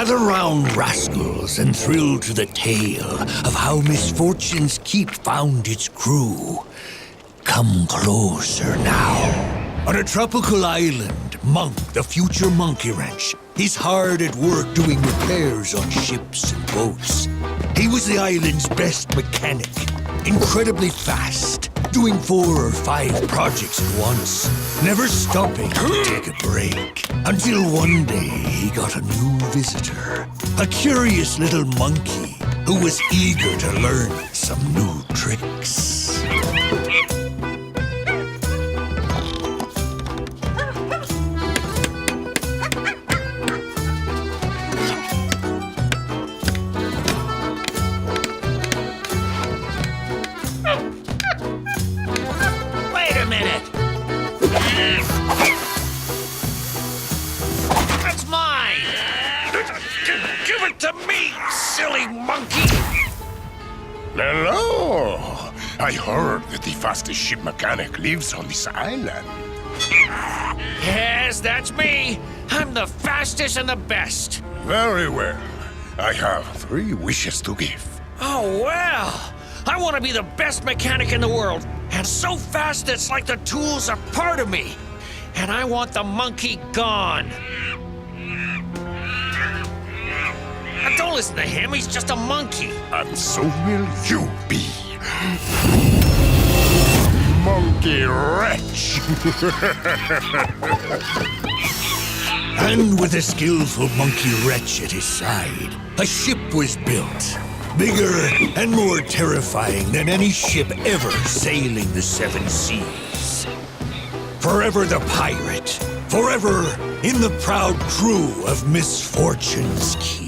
Gather round, rascals, and thrill to the tale of how misfortunes keep found its crew. Come closer now. On a tropical island, Monk, the future monkey wrench, is hard at work doing repairs on ships and boats. He was the island's best mechanic, incredibly fast, doing 4 or 5 projects at once, never stopping to take a break. Until one day he got a new visitor, a curious little monkey who was eager to learn some new tricks. That's mine! Give it to me, silly monkey! Hello! I heard that the fastest ship mechanic lives on this island. Yes, that's me. I'm the fastest and the best. Very well. I have 3 wishes to give. Oh, well. I want to be the best mechanic in the world. And so fast it's like the tools are part of me. And I want the monkey gone. Now, don't listen to him. He's just a monkey. And so will you be. Monkey wretch! And with a skillful monkey wretch at his side, a ship was built. Bigger and more terrifying than any ship ever sailing the 7 seas. Forever the pirate, forever in the proud crew of Misfortune's Key.